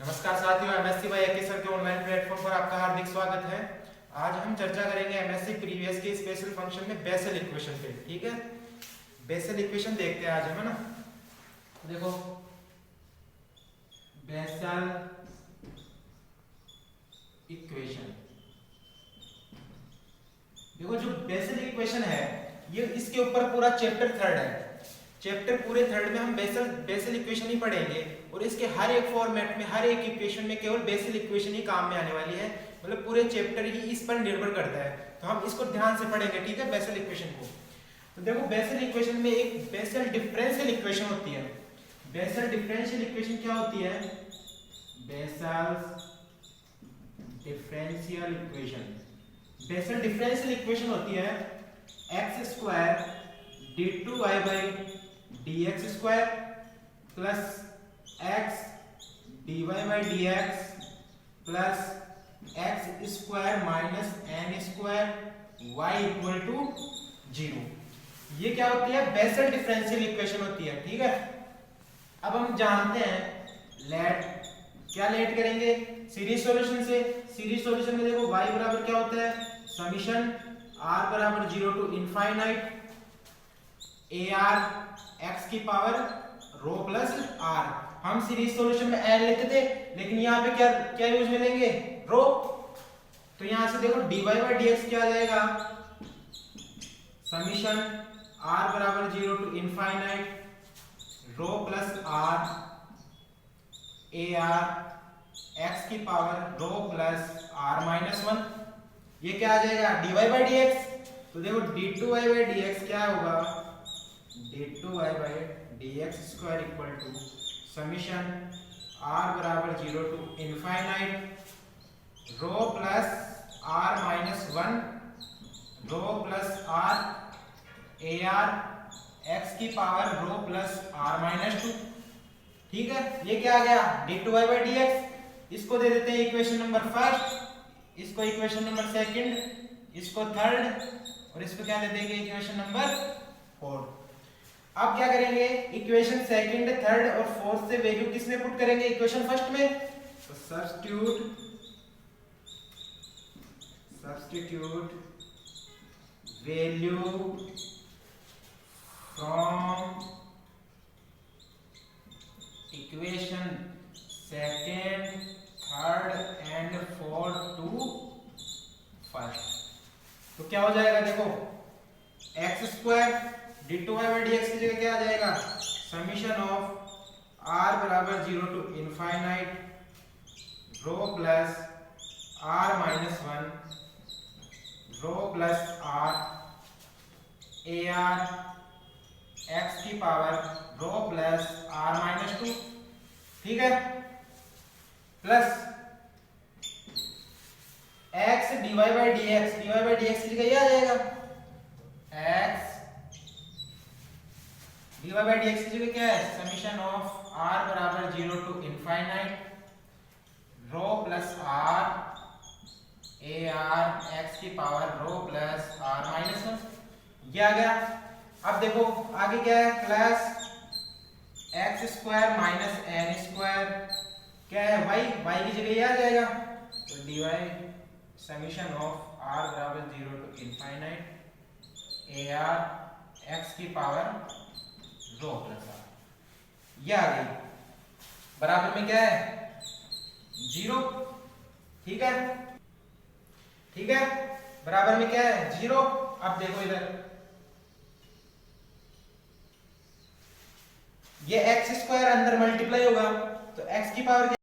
नमस्कार साथियों, MSc by AK sir के ऑनलाइन प्लेटफॉर्म पर आपका हार्दिक स्वागत है। आज हम चर्चा करेंगे एमएससी प्रीवियस के स्पेशल फंक्शन में बेसल इक्वेशन पे। ठीक है, बेसल इक्वेशन देखते हैं आज हम, है ना। देखो, बेसल इक्वेशन, देखो जो बेसल इक्वेशन है ये इसके ऊपर पूरा चैप्टर थर्ड है। चैप्टर पूरे थर्ड में हम बेसल बेसल इक्वेशन ही पढ़ेंगे और इसके हर एक फॉर्मेट में हर एक इक्वेशन में केवल बेसल इक्वेशन ही काम में आने वाली है। मतलब पूरे चैप्टर ही इस पर निर्भर करता है, तो हम इसको ध्यान से पढ़ेंगे। ठीक है, बेसल इक्वेशन को। तो देखो, बेसल इक्वेशन में एक बेसल डिफरेंशियल इक्वेशन होती है। बेसल डिफरेंशियल इक्वेशन क्या होती है? Bessel differential equation, Bessel differential equation होती है x square d two y by D x square plus x d y by D x plus x square minus n square y equal to 0। ये क्या होती है? Bessel differential equation होती है। ठीक है, अब हम जानते हैं लेट, क्या लेट करेंगे? सीरीज सॉल्यूशन से। सीरीज सॉल्यूशन में देखो y बराबर क्या होता है? समीशन r बराबर 0 to infinite a are x की पावर रो प्लस आर। हम सीरीज सॉल्यूशन में n लेते थे, लेकिन यहाँ पे क्या क्या यूज में लेंगे? रो। तो यहां से देखो dy बाई dx क्या आ जाएगा? समीशन r बराबर 0 to infinite rho plus R A are x की power rho plus are minus 1। ये क्या आ जाएगा? dy by dx। तो देखो d2y बाई dx क्या होगा? d2y by dx square equal to summation r बराबर 0 to infinite rho plus r minus 1 rho plus r A are x की power rho plus r minus 2। ठीक है, ये क्या आ गया? d2y by dx। इसको दे देते हैं इक्वेशन नंबर फर्स्ट, इसको इक्वेशन नंबर सेकंड, इसको थर्ड, और इसको क्या दे देंगे? Equation number fourth. अब क्या करेंगे? इक्वेशन सेकंड, थर्ड और फोर्थ से वैल्यू किस में पुट करेंगे? इक्वेशन फर्स्ट में। तो substitute value from equation second, third and fourth to first. तो क्या हो जाएगा? देखो, x square d two y by D x की जगह क्या आ जाएगा? समीशन ऑफ आर बराबर 0 to infinite rho plus are minus 1 rho plus R A are x की power rho plus are minus 2। ठीक है, plus X D Y by D X, D Y by D x की जगह ये आ जाएगा X D Y by D x की जगह क्या है? समीशन ऑफ आर बराबर 0 to infinite rho plus R A are x की power rho plus are minus 1। ये आ गया। अब देखो आगे क्या है? Plus x square minus n square क्या है? वाई की जगह ये आ जाएगा। तो डीवाई समीशन ऑफ आर बराबर 0 to infinite a are x की पावर रो प्लस आर। ये आ गई। बराबर में क्या है? 0। ठीक है, ठीक है, बराबर में क्या है? 0। अब देखो इधर, ये एक्स स्क्वायर अंदर मल्टीप्लाई होगा, तो एक्स की पावर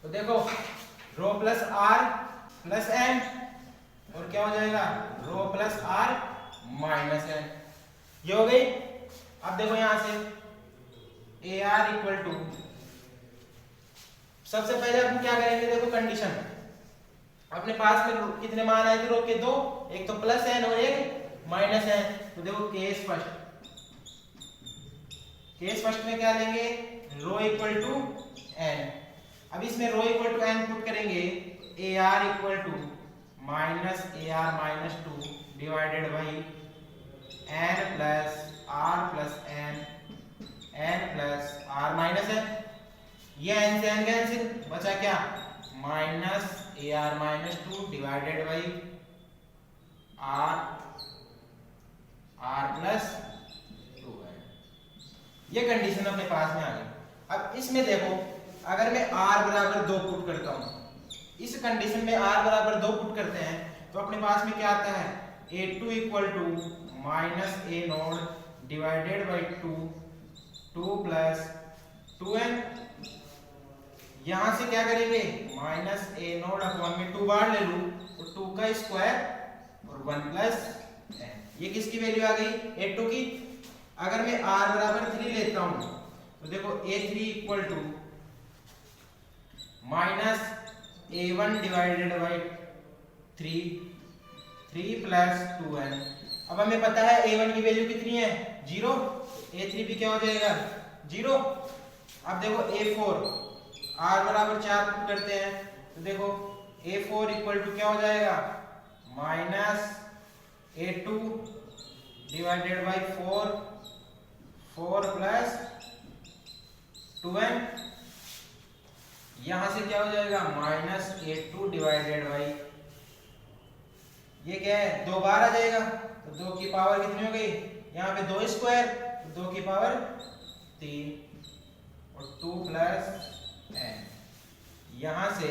तो देखो रो प्लस आर प्लस एन और क्या हो जाएगा रो प्लस आर माइनस एन, ये हो गई। अब देखो यहां से ए आर इक्वल टू, सबसे पहले हम क्या करेंगे, देखो कंडीशन अपने पास में कितने मान आए थे रो के दो, एक तो प्लस एन और एक माइनस एन। तो देखो केस फर्स्ट में क्या लेंगे, रो इक्वल टू एन। अब इसमें rho equal to n put करेंगे, a r equal to minus a r minus 2 divided by n plus n plus are minus n. ये एन से एन कैंसिल, बचा क्या minus a r minus 2 divided by r plus 2 है। ये condition अपने पास में आ गई। अब इसमें देखो अगर मैं r बराबर 2 पुट करता हूं, इस कंडीशन में r बराबर 2 पुट करते हैं तो अपने पास में क्या आता है, a2 equal to minus a naught divided by 2 plus 2n। यहां से क्या करेंगे, माइनस ए नोड अपॉन में 2 बार ले लूं तो 2 का स्क्वायर और 1 प्लस n। ये किसकी वैल्यू आ गई, a2 की। अगर मैं r बराबर 3 लेता हूं तो देखो a3 equal to minus a1 divided by 3 plus 2n। अब हमें पता है a1 की वैल्यू कितनी है, 0, a3 भी क्या हो जाएगा 0। अब देखो a4, r बराबर 4 पुट करते हैं तो देखो a4 इक्वल टू क्या हो जाएगा, minus a2 divided by 4 plus 2n। यहां से क्या हो जाएगा, माइनस a2 डिवाइडेड बाई, ये क्या है 2 बार आ जाएगा तो 2 की पावर कितनी हो गई, यहाँ पे 2 स्क्वायर तो 2 की पावर 3 और 2 प्लस n। यहां से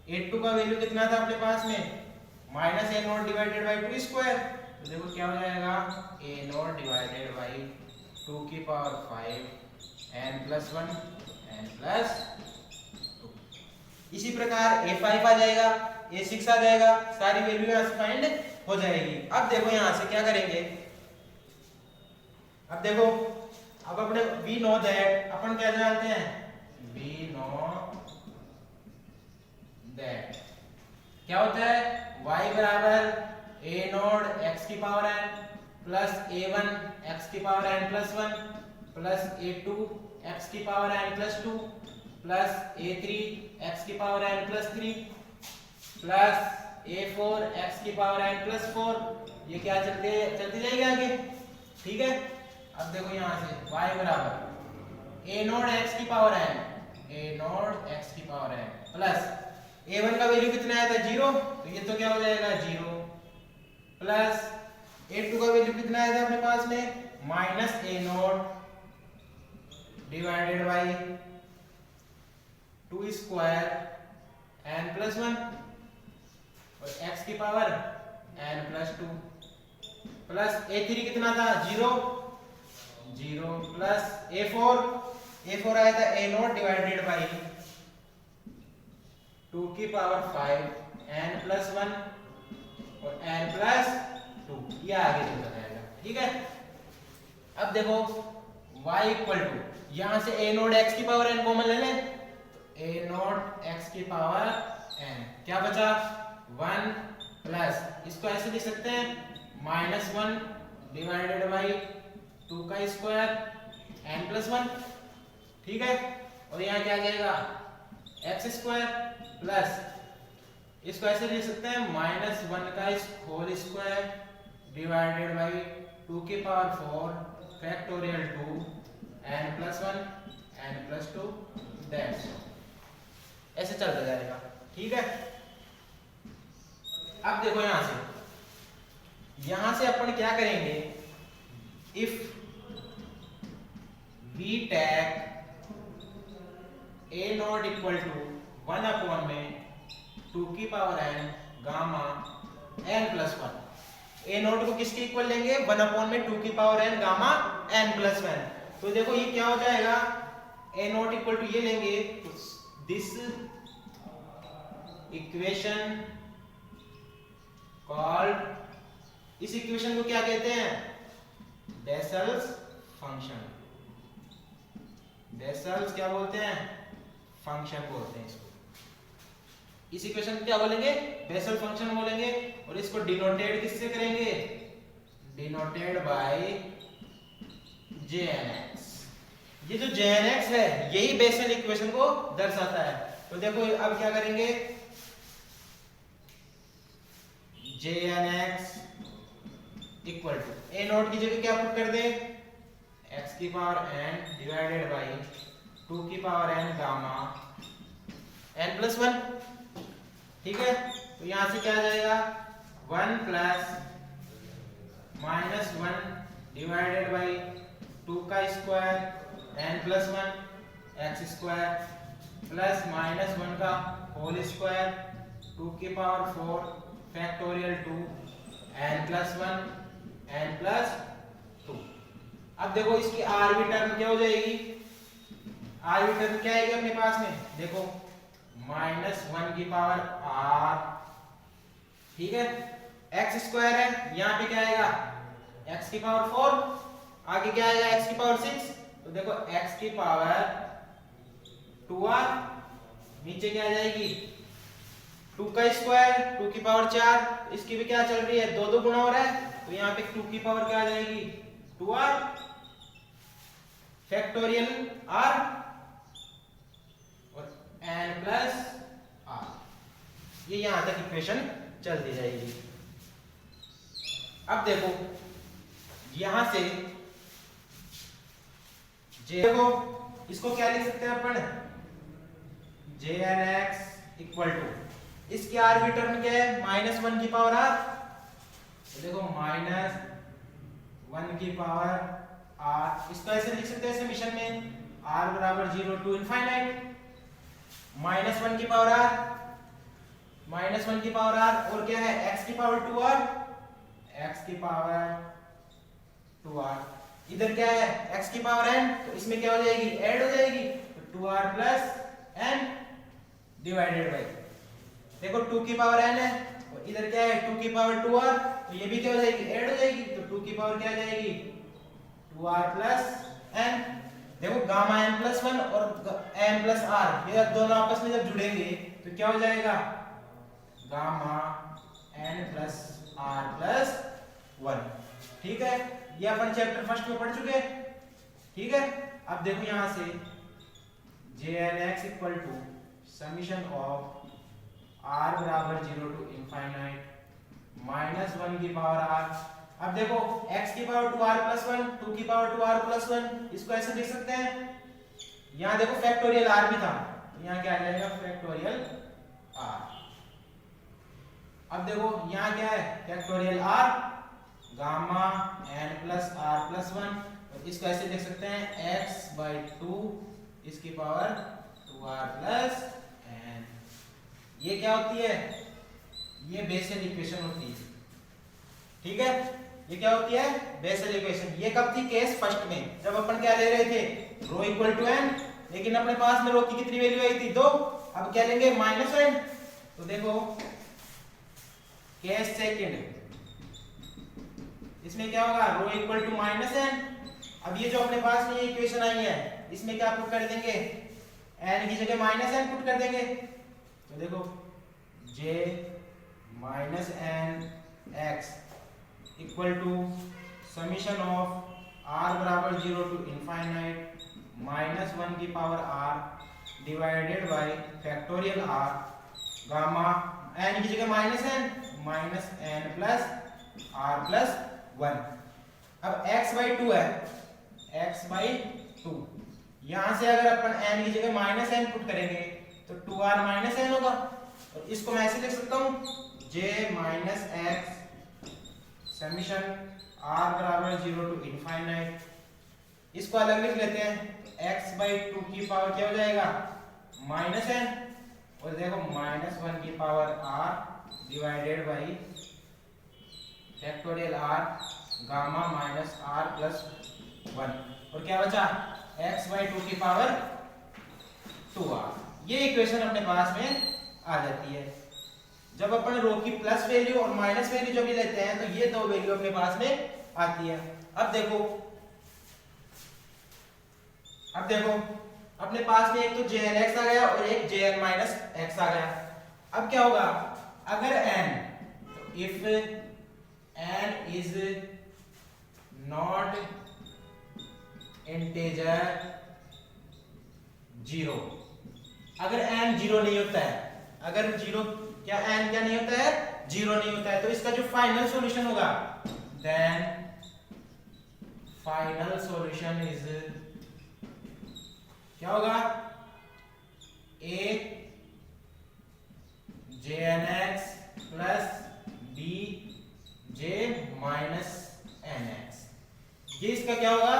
a2 का वैल्यू कितना था अपने पास में, minus A note divided by 2 square. तो देखो क्या हो जाएगा, ए नोट डिवाइडेड बाई 2 की power 5 n plus 1 n plus 2। इसी प्रकार a5 आ जाएगा, a6 आ जाएगा, सारी वैल्यू यहां से फाइंड हो जाएगी। अब देखो यहां से क्या करेंगे, अब देखो अब अपने वी नो दैट, अपन क्या जानते हैं, वी नो दैट क्या होता है, y बराबर a नोड x की power n plus a1 x की power n plus 1 plus a2 x की power n plus 2 plus a3 x की power n plus 3 plus a4 x की पावर n प्लस 4। ये क्या चलती जाएगी आगे, ठीक है। अब देखो यहां से y बराबर a नोड x की पावर n प्लस a1 का वैल्यू कितना आया था 0 तो ये तो क्या हो जाएगा 0 प्लस a2 का वैल्यू कितना आया था अपने पास में, minus a note divided by 2 square n plus 1 और x की power n plus 2 plus a3 कितना था 0 प्लस a4 आया था a नोट डिवाइडेड बाई 2 की पावर 5 n प्लस 1 और n प्लस 2। ये आगे चलता जाएगा, ठीक है। अब देखो y इक्वल टू, यहां से a नोट x की पावर n कॉमन ले लें तो a नोट x की पावर n क्या बचा 1 प्लस, इसको ऐसे लिख सकते हैं माइनस 1 डिवाइडेड बाई 2 का स्क्वायर n प्लस 1, ठीक है। और यहाँ क्या आ जाएगा एक्स स्क्वायर प्लस, इसको ऐसे लिख सकते हैं माइनस 1 का होल स्क्वायर डिवाइडेड बाई 2 की power 4 factorial 2 n plus 1 n plus 2 that's, ऐसे चलता जाएगा, ठीक है। अब देखो यहां से अपन क्या करेंगे, if we take a naught equal to 1 upon में 2 की power n gamma n plus 1, a naught को किसके इक्वल लेंगे 1 अपॉन में 2 की power n gamma n plus 1। तो देखो ये क्या हो जाएगा, a नॉट इक्वल टू ये लेंगे दिस इक्वेशन कॉल्ड, इस इक्वेशन को क्या कहते हैं? Vessels function. बेसल्स क्या बोलते हैं? फंक्शन बोलते हैं इसको। इस इक्वेशन को क्या बोलेंगे? बेसल फंक्शन बोलेंगे। और इसको डिनोटेड किससे करेंगे? Denoted by jnx। ये जो jnx है यही बेसल इक्वेशन को दर्शाता है। तो देखो अब क्या करेंगे, jnx equal to a naught की जगह क्या पुट कर दे? x की पावर n डिवाइडेड बाय 2 की power n gamma n plus 1। ठीक है, तो यहां से क्या आ जाएगा? 1 प्लस माइनस 1 डिवाइडेड बाय 2 का square n plus 1 x square plus minus 1 का होल स्क्वायर 2 की power 4 factorial 2 n plus 1 n plus 2। अब देखो इसकी आरबी टर्म क्या हो जाएगी? आरबी टर्म क्या आएगी अपने पास में? देखो माइनस 1 की पावर r, ठीक है, x स्क्वायर है, यहाँ पे क्या आएगा? x की पावर 4, आगे क्या आएगा? x की पावर 6। तो देखो x की पावर 2r, नीचे क्या आ जाएगी? 2 का स्क्वायर 2 की पावर 4, इसकी भी क्या चल रही है? 2 गुना हो रहा है, तो यहाँ पे 2 की पावर क्या आ जाएगी? 2r फैक्टोरियल r और n प्लस r। ये यहां तक इक्वेशन चलती जाएगी। अब देखो यहां से देखो इसको क्या लिख सकते हैं अपन? jnx इक्वल टू, इसकी आरबी टर्म क्या है? माइनस 1 की पावर r। तो देखो माइनस 1 की पावर r, इसको ऐसे लिख सकते हैं समीकरण में r बराबर 0 टू इनफाइनाइट माइनस 1 की पावर r, माइनस 1 की पावर r और क्या है? x की पावर 2r, x की पावर 2r, इधर क्या है? x की पावर n, तो इसमें क्या हो जाएगी? ऐड हो जाएगी, तो 2r plus n divided bye, देखो 2 की पावर n है और इधर क्या है? 2 की पावर 2r, तो ये भी क्या हो जाएगी? ऐड हो जाएगी, तो 2 की पावर क्या आ जाएगी? 2r plus n। देखो गामा n प्लस 1 और n प्लस r ये दोनों आपस में जब जुड़ेंगे तो क्या हो जाएगा? Gamma n plus r plus 1। ठीक है, ये अपन चैप्टर फर्स्ट में पढ़ चुके हैं। ठीक है, अब देखो यहां से jnx equal to summation of r बराबर 0 टू इनफाइनाइट माइनस 1 की पावर r। अब देखो x की पावर 2r प्लस 1, 2 की पावर 2r प्लस 1, इसको ऐसे लिख सकते हैं। यहाँ देखो फैक्टोरियल r भी था, यहाँ क्या आ जाएगा? Factorial r। अब देखो यहाँ क्या है? Factorial r gamma n plus r plus 1, और इसको ऐसे लिख सकते हैं x बाई 2 इसकी पावर 2r प्लस n। ये क्या होती है? ये बेसल इक्वेशन होती है। ठीक है, ये क्या होती है? Bessel equation. ये कब थी? केस फर्स्ट में, जब अपन क्या ले रहे थे? रो इक्वल टू n, लेकिन अपने पास में रो की कितनी वैल्यू आई थी? 2। अब क्या लेंगे? Minus n। तो देखो केस सेकंड, इसमें क्या होगा? रो इक्वल टू माइनस n। अब ये जो अपने पास में ये इक्वेशन आई है, इसमें क्या पुट कर देंगे? n की जगह माइनस n पुट कर देंगे। तो देखो j minus n x equal to summation of r बराबर 0 टू इनफाइनाइट माइनस 1 की power r divided by factorial r gamma n की जगह minus n plus r plus 1। अब x बाई 2 है, x बाई 2, यहां से अगर अपन n की जगह माइनस n पुट करेंगे तो 2r माइनस n होगा। और इसको मैं ऐसे लिख सकता हूं j minus x summation r बराबर 0 टू इनफाइनाइट, इसको अलग लिख लेते हैं। x बाई 2 की पावर क्या हो जाएगा? माइनस n, और देखो माइनस 1 की power r divided by factorial r gamma minus r plus 1, और क्या बचा? x बाई 2 की पावर 2r। ये इक्वेशन अपने पास में आ जाती है। जब अपन रो की प्लस वैल्यू और माइनस वैल्यू जब भी लेते हैं तो ये दो वैल्यू अपने पास में आती है। अब देखो अपने पास में एक तो jnx आ गया और एक jn माइनस x आ गया। अब क्या होगा, अगर n, तो if n is not integer 0, अगर n 0 नहीं होता है, अगर 0 क्या n क्या नहीं होता है, 0 नहीं होता है, तो इसका जो फाइनल सॉल्यूशन होगा, देन फाइनल सॉल्यूशन इज क्या होगा, a jnx plus b j minus nx, ये इसका क्या होगा,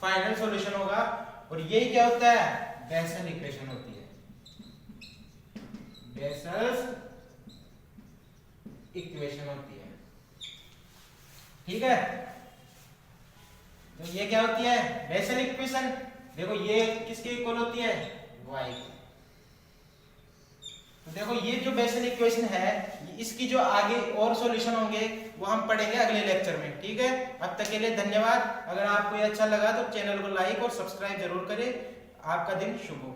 फाइनल सॉल्यूशन होगा। और यही क्या होता है, बेसल इक्वेशन होती है, बेसल्स इक्वेशन होती है। ठीक है, तो ये क्या होती है, बेसल इक्वेशन। देखो ये किसके इक्वल होती है, y। तो देखो ये जो बेसल इक्वेशन है, इसकी जो आगे और सॉल्यूशन होंगे वो हम पढ़ेंगे अगले लेक्चर में। ठीक है, अब तक के लिए धन्यवाद। अगर आपको ये अच्छा लगा तो चैनल को लाइक और सब्सक्राइब जरूर करें। आपका दिन शुभ हो।